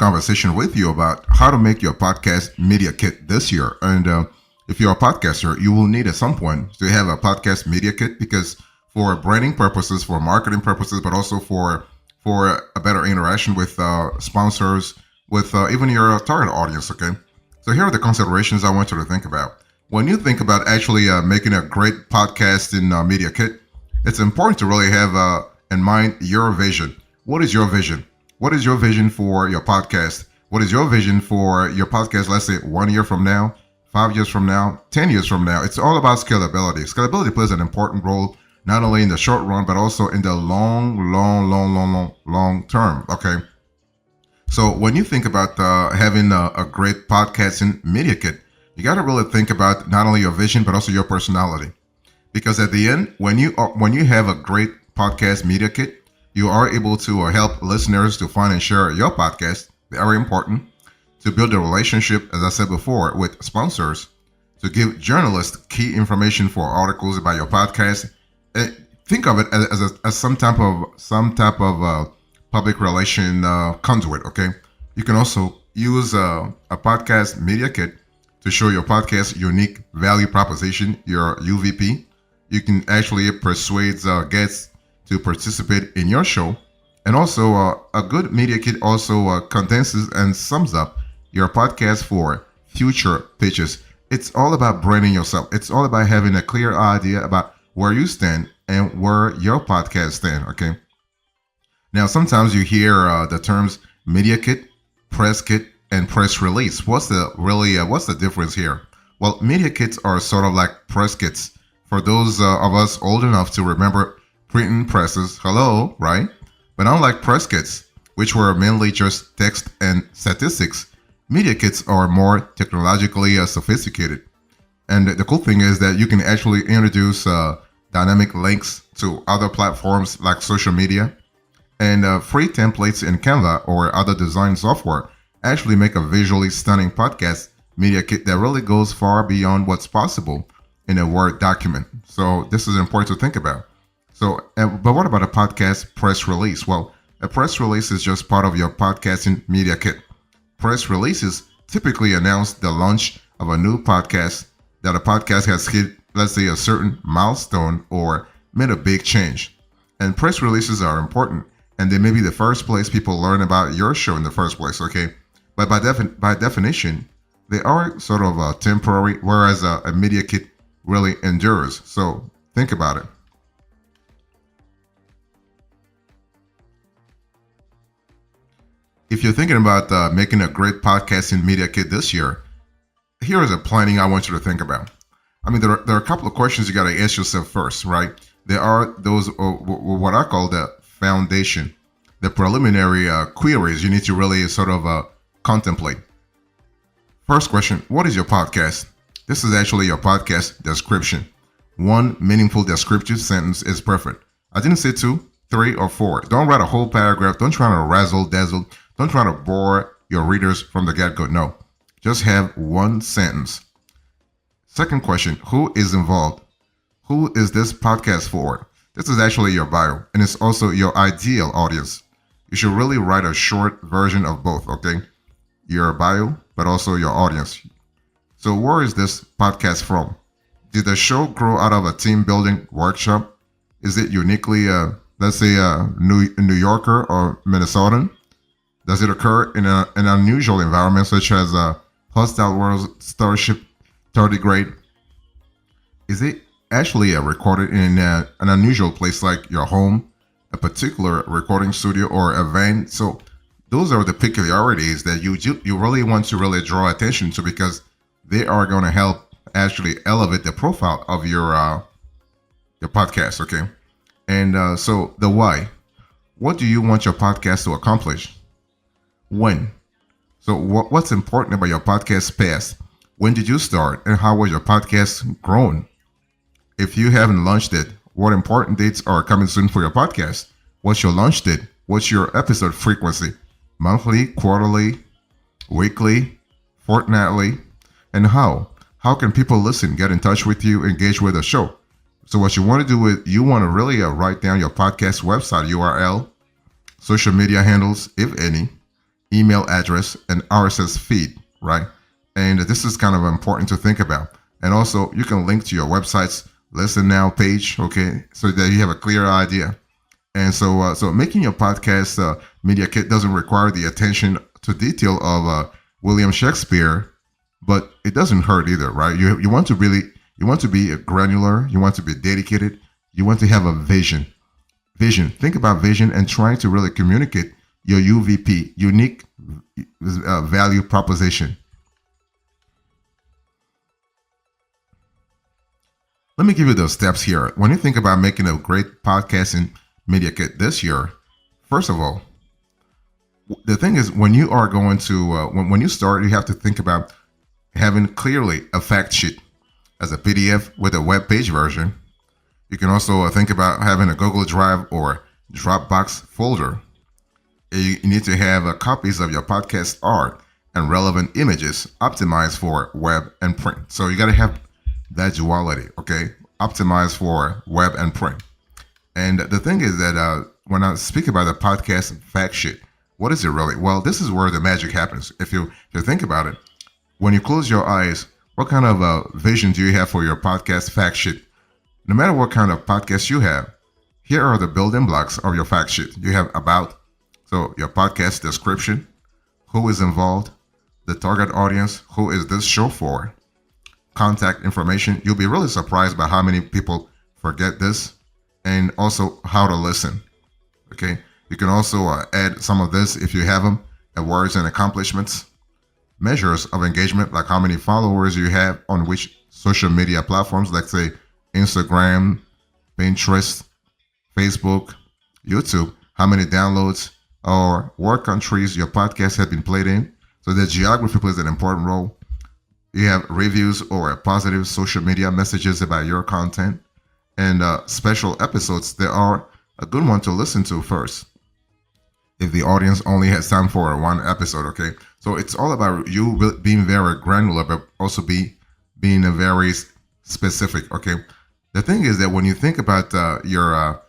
conversation with you about how to make your podcast media kit this year. And if you're a podcaster, you will need at some point to have a podcast media kit because for branding purposes, for marketing purposes, but also for a better interaction with sponsors, with even your target audience. Okay, so here are the considerations I want you to think about when you think about actually making a great podcast in media kit. It's important to really have in mind your vision. What is your vision? What is your vision for your podcast? What is your vision for your podcast, let's say 1 year from now, 5 years from now, 10 years from now? It's all about scalability. Scalability plays an important role, not only in the short run, but also in the long term. Okay. So when you think about having a great podcasting media kit, you got to really think about not only your vision, but also your personality. Because at the end, when you have a great podcast media kit, you are able to help listeners to find and share your podcast. Very important. To build a relationship, as I said before, with sponsors. To give journalists key information for articles about your podcast. Think of it as some type of public relation conduit. Okay. You can also use a podcast media kit to show your podcast unique value proposition, your UVP. You can actually persuade guests to participate in your show. And also a good media kit also condenses and sums up your podcast for future pitches. It's all about branding yourself. It's all about having a clear idea about where you stand and where your podcast stand. Okay. Now, sometimes you hear the terms media kit, press kit, and press release. What's the difference here? Well, media kits are sort of like press kits. For those of us old enough to remember printing presses, hello, right? But unlike press kits, which were mainly just text and statistics, media kits are more technologically sophisticated. And the cool thing is that you can actually introduce dynamic links to other platforms like social media, and free templates in Canva or other design software actually make a visually stunning podcast media kit that really goes far beyond what's possible in a Word document. So this is important to think about. So, but what about a podcast press release? Well, a press release is just part of your podcasting media kit. Press releases typically announce the launch of a new podcast, that a podcast has hit, let's say, a certain milestone or made a big change. And press releases are important, and they may be the first place people learn about your show in the first place, okay? But by definition, they are sort of temporary, whereas a media kit really endures. So think about it. If you're thinking about making a great podcasting media kit this year, here is a planning I want you to think about. I mean, there are a couple of questions you got to ask yourself first, right? There are those, what I call the foundation, the preliminary queries you need to really sort of contemplate. First question, what is your podcast? This is actually your podcast description. One meaningful descriptive sentence is perfect. I didn't say 2, 3, or 4. Don't write a whole paragraph. Don't try to razzle dazzle. Don't try to bore your readers from the get-go. No, just have one sentence. Second question, who is involved? Who is this podcast for? This is actually your bio, and it's also your ideal audience. You should really write a short version of both, okay? Your bio, but also your audience. So where is this podcast from? Did the show grow out of a team building workshop? Is it uniquely, let's say, New Yorker or Minnesotan? Does it occur in an unusual environment such as a hostile world, Starship, tardigrade? Is it actually recorded in an unusual place like your home, a particular recording studio, or a van? So those are the peculiarities that you really want to really draw attention to, because they are going to help actually elevate the profile of your podcast, okay? And so the why. What do you want your podcast to accomplish? When? So what's important about your podcast past? When did you start, and how was your podcast grown? If you haven't launched it, what important dates are coming soon for your podcast? What's your launch date? What's your episode frequency? Monthly, quarterly, weekly, fortnightly? And how? How can people listen, get in touch with you, engage with the show? So what you want to do is you want to really write down your podcast website URL, social media handles, if any, email address, and RSS feed, right? And this is kind of important to think about. And also, you can link to your website's Listen Now page, okay, so that you have a clear idea. And so making your podcast media kit doesn't require the attention to detail of William Shakespeare, but it doesn't hurt either, right? You want to really you want to be granular, you want to be dedicated, you want to have a vision. Vision. Think about vision and trying to really communicate your UVP, unique value proposition. Let me give you those steps here. When you think about making a great podcasting media kit this year, first of all, the thing is when you are going to when you start, you have to think about having clearly a fact sheet as a PDF with a web page version. You can also think about having a Google Drive or Dropbox folder. You need to have copies of your podcast art and relevant images optimized for web and print. So you got to have that duality, okay? Optimized for web and print. And the thing is that when I speak about the podcast fact sheet, what is it really? Well, this is where the magic happens. If you think about it, when you close your eyes, what kind of vision do you have for your podcast fact sheet? No matter what kind of podcast you have, here are the building blocks of your fact sheet. You have about, so your podcast description, who is involved, the target audience, who is this show for, contact information. You'll be really surprised by how many people forget this, and also how to listen. Okay, you can also add some of this if you have them, awards and accomplishments, measures of engagement, like how many followers you have on which social media platforms, like say Instagram, Pinterest, Facebook, YouTube, how many downloads, or what countries your podcast has been played in. So the geography plays an important role. You have reviews or positive social media messages about your content, and special episodes. They are a good one to listen to first if the audience only has time for one episode, okay? So it's all about you being very granular, but also being a very specific, okay? The thing is that when you think about your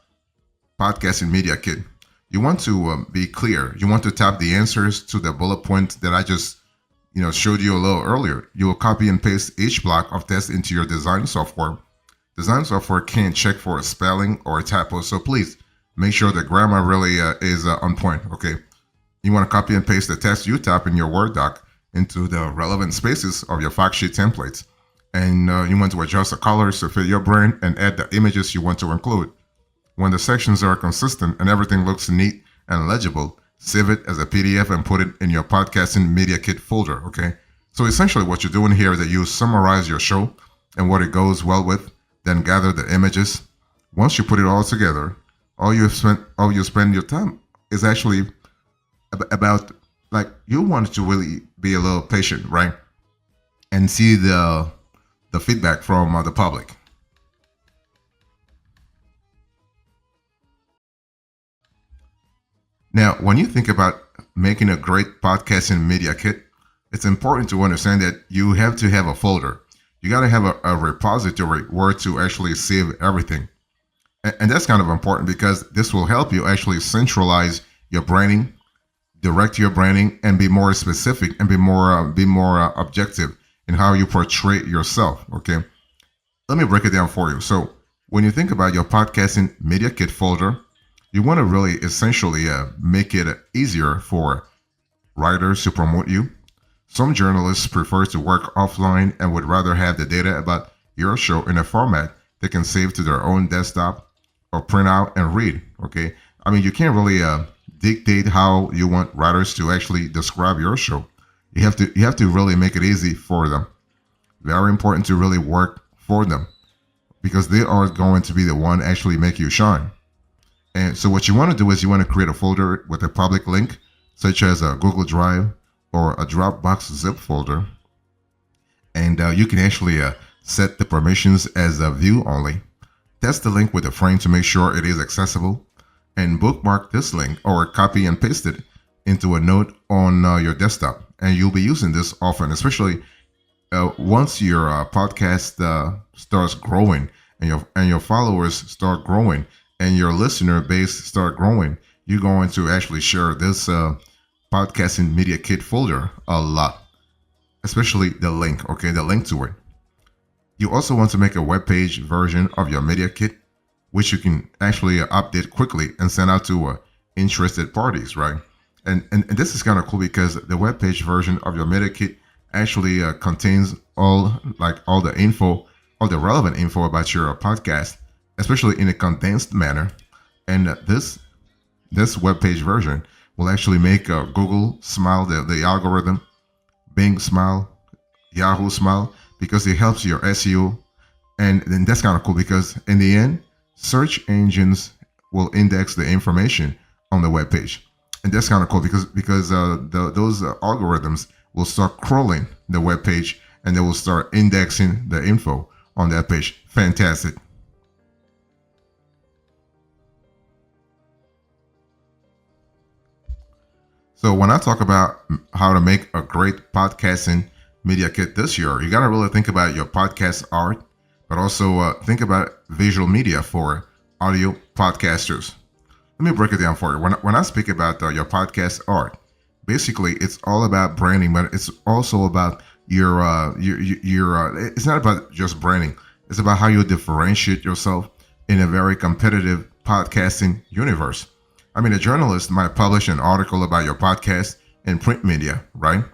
podcasting media kit, you want to be clear. You want to tap the answers to the bullet point that I just showed you a little earlier. You will copy and paste each block of text into your design software. Design software can't check for a spelling or a typo, so please make sure the grammar really is on point, okay? You want to copy and paste the text you type in your Word doc into the relevant spaces of your fact sheet templates. And you want to adjust the colors to fit your brand and add the images you want to include. When the sections are consistent and everything looks neat and legible, save it as a PDF and put it in your podcasting media kit folder, okay? So essentially what you're doing here is that you summarize your show and what it goes well with, then gather the images. Once you put it all together, all you spend your time is actually about, like, you want to really be a little patient, right? And see the feedback from the public. Now, when you think about making a great podcasting media kit, it's important to understand that you have to have a folder. You got to have a repository where to actually save everything. And that's kind of important because this will help you actually centralize your branding, direct your branding, and be more specific and be more objective in how you portray yourself, okay? Let me break it down for you. So when you think about your podcasting media kit folder, you want to really essentially make it easier for writers to promote you. Some journalists prefer to work offline and would rather have the data about your show in a format they can save to their own desktop or print out and read, okay? I mean, you can't really dictate how you want writers to actually describe your show. You have to really make it easy for them. Very important to really work for them because they are going to be the one actually make you shine. And so what you want to do is you want to create a folder with a public link, such as a Google Drive or a Dropbox zip folder. And you can actually set the permissions as a view only. Test the link with a frame to make sure it is accessible. And bookmark this link or copy and paste it into a note on your desktop. And you'll be using this often, especially once your podcast starts growing and your followers start growing and your listener base start growing. You're going to actually share this podcasting media kit folder a lot, especially the link, okay, the link to it. You also want to make a web page version of your media kit, which you can actually update quickly and send out to interested parties, right? And this is kind of cool because the web page version of your media kit actually contains all the info, all the relevant info about your podcast, especially in a condensed manner. And this web page version will actually make Google smile, the algorithm, Bing smile, Yahoo smile, because it helps your SEO. And then that's kind of cool because in the end, search engines will index the information on the web page. And that's kind of cool because those algorithms will start crawling the web page and they will start indexing the info on that page. Fantastic. So when I talk about how to make a great podcasting media kit this year, you got to really think about your podcast art, but also think about visual media for audio podcasters. Let me break it down for you. When I speak about your podcast art, basically it's all about branding, but it's also about your it's not about just branding. It's about how you differentiate yourself in a very competitive podcasting universe. I mean, a journalist might publish an article about your podcast in print media, right?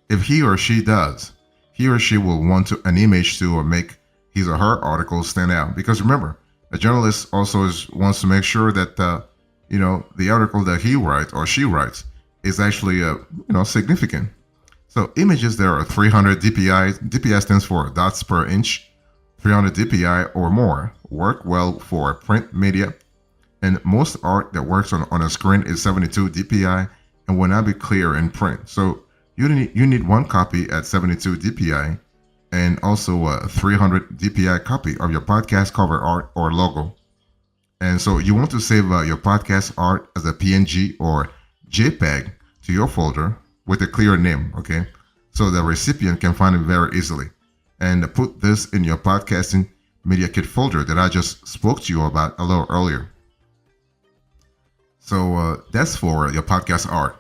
If he or she does, he or she will want an image to make his or her article stand out. Because remember, a journalist also wants to make sure that the article that he writes or she writes is actually significant. So images that are 300 dpi, dpi stands for dots per inch, 300 dpi or more work well for print media. And most art that works on a screen is 72 dpi and will not be clear in print. So you need one copy at 72 dpi and also a 300 dpi copy of your podcast cover art or logo. And so you want to save your podcast art as a PNG or JPEG to your folder with a clear name, okay? So the recipient can find it very easily. And put this in your podcasting media kit folder that I just spoke to you about a little earlier. So that's for your podcast art.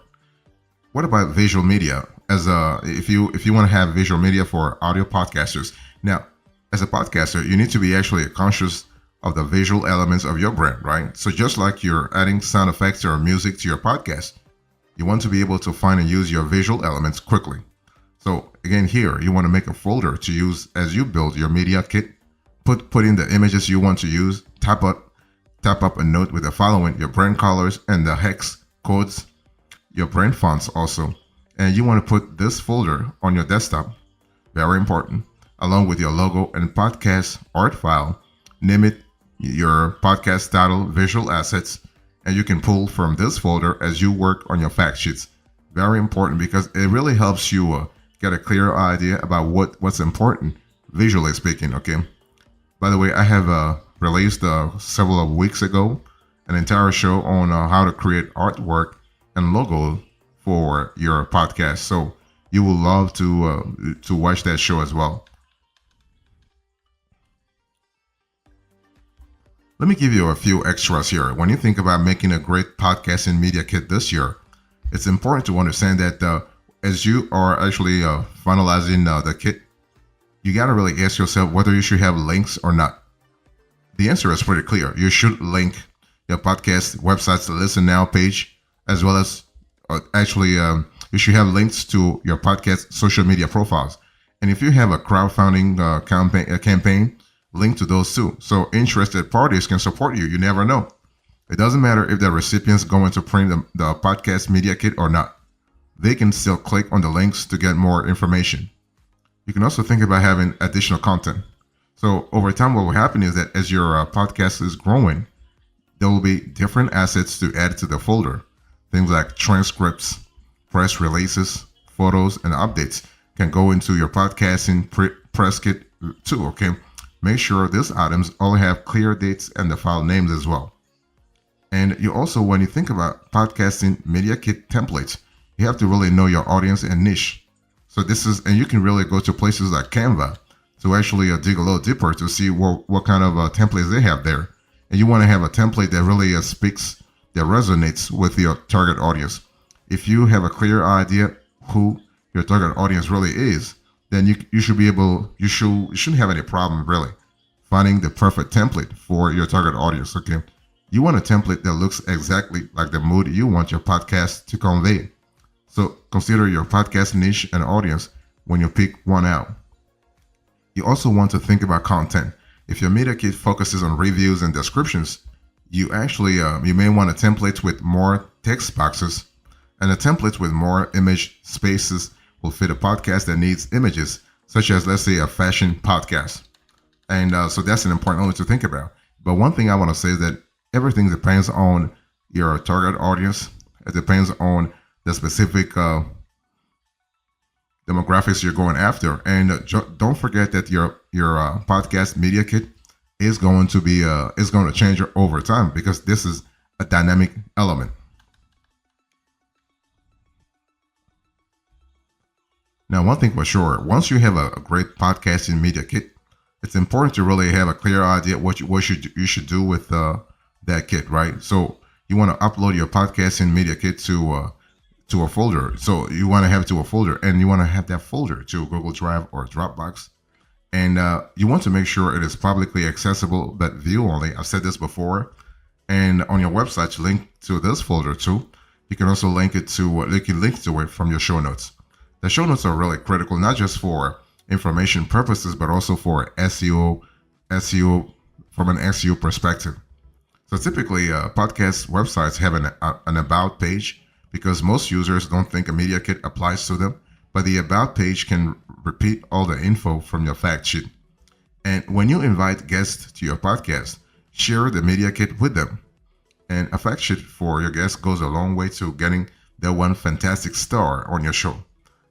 What about visual media? If you want to have visual media for audio podcasters. Now, as a podcaster, you need to be actually conscious of the visual elements of your brand, right? So just like you're adding sound effects or music to your podcast, you want to be able to find and use your visual elements quickly. So again, here you want to make a folder to use as you build your media kit. Put in the images you want to use. Tap up a note with the following: your brand colors and the hex codes, your brand fonts also. And you want to put this folder on your desktop, very important, along with your logo and podcast art file. Name it your podcast title, visual assets, and you can pull from this folder as you work on your fact sheets. Very important because it really helps you get a clear idea about what's important visually speaking, okay? By the way, I have released several of weeks ago an entire show on how to create artwork and logo for your podcast. So you will love to watch that show as well. Let me give you a few extras here. When you think about making a great podcasting media kit this year, it's important to understand that as you are actually finalizing the kit, you got to really ask yourself whether you should have links or not. The answer is pretty clear. You should link your podcast website's Listen Now page, as well as you should have links to your podcast social media profiles. And if you have a crowdfunding campaign, link to those too. So interested parties can support you. You never know. It doesn't matter if the recipient's going to print the podcast media kit or not. They can still click on the links to get more information. You can also think about having additional content. So over time, what will happen is that as your podcast is growing, there will be different assets to add to the folder. Things like transcripts, press releases, photos, and updates can go into your podcasting press kit too, okay? Make sure these items all have clear dates and the file names as well. And you also, when you think about podcasting media kit templates, you have to really know your audience and niche. So and you can really go to places like Canva to actually dig a little deeper to see what kind of templates they have there. And you want to have a template that really speaks, that resonates with your target audience. if you have a clear idea who your target audience really is, then you should be able you shouldn't have any problem really finding the perfect template for your target audience. Okay, you want a template that looks exactly like the mood you want your podcast to convey. So consider your podcast niche and audience when you pick one out. You also want to think about content. If your media kit focuses on reviews and descriptions, you may want a template with more text boxes, and a template with more image spaces will fit a podcast that needs images, such as, let's say, a fashion podcast. And so that's an important element to think about. But one thing I want to say is that everything depends on your target audience. It depends on the specific demographics you're going after. And don't forget that your podcast media kit is going to be is going to change over time, because this is a dynamic element. Now, one thing for sure, once you have a great podcasting media kit, it's important to really have a clear idea what you should do with that kit, right? So you want to upload your podcasting media kit to a folder. So you want to have it to a folder, and you want to have that folder to Google Drive or Dropbox. And you want to make sure it is publicly accessible, but view only. I've said this before. And on your website, you link to this folder too. You can also link it to it from your show notes. The show notes are really critical, not just for information purposes, but also for SEO from an SEO perspective. So typically, podcast websites have an about page, because most users don't think a media kit applies to them, but the about page can repeat all the info from your fact sheet. And when you invite guests to your podcast, share the media kit with them. And a fact sheet for your guests goes a long way to getting that one fantastic star on your show.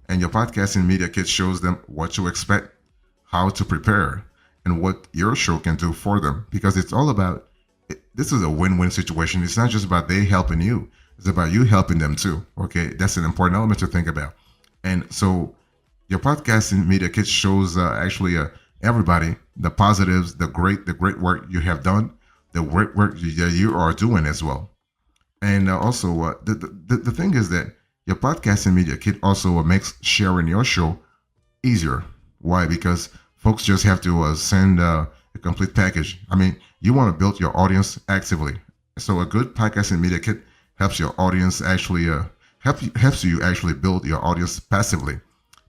And your podcasting media kit shows them what to expect, how to prepare, and what your show can do for them. Because it's all about, this is a win-win situation. It's not just about they helping you. It's about you helping them too. Okay, that's an important element to think about. And so your podcasting media kit shows everybody the positives, the great work you have done, the great work that you are doing as well. And also, the thing is that your podcasting media kit also makes sharing your show easier. Why? Because folks just have to send a complete package. I mean, you want to build your audience actively. So a good podcasting media kit helps your audience helps you actually build your audience passively,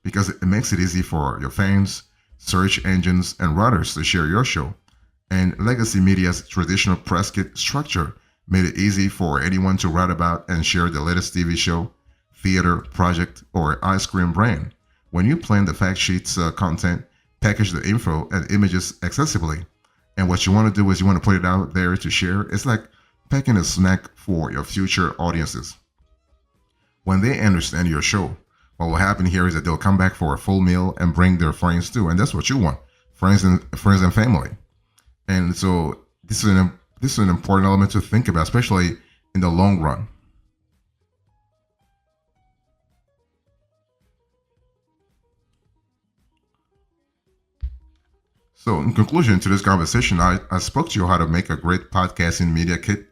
because it makes it easy for your fans, search engines, and writers to share your show. And legacy media's traditional press kit structure made it easy for anyone to write about and share the latest TV show, theater project, or ice cream brand. When you plan the fact sheets content, package the info and images accessibly, and what you want to do is you want to put it out there to share. It's like packing a snack for your future audiences. When they understand your show, what will happen here is that they'll come back for a full meal and bring their friends too, and that's what you want, friends and family. And so this is an important element to think about, especially in the long run. So in conclusion to this conversation, I spoke to you how to make a great podcasting media kit.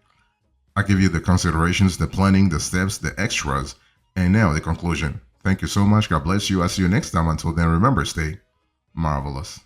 I give you the considerations, the planning, the steps, the extras, and now the conclusion. Thank you so much. God bless you. I'll see you next time. Until then, remember, stay marvelous.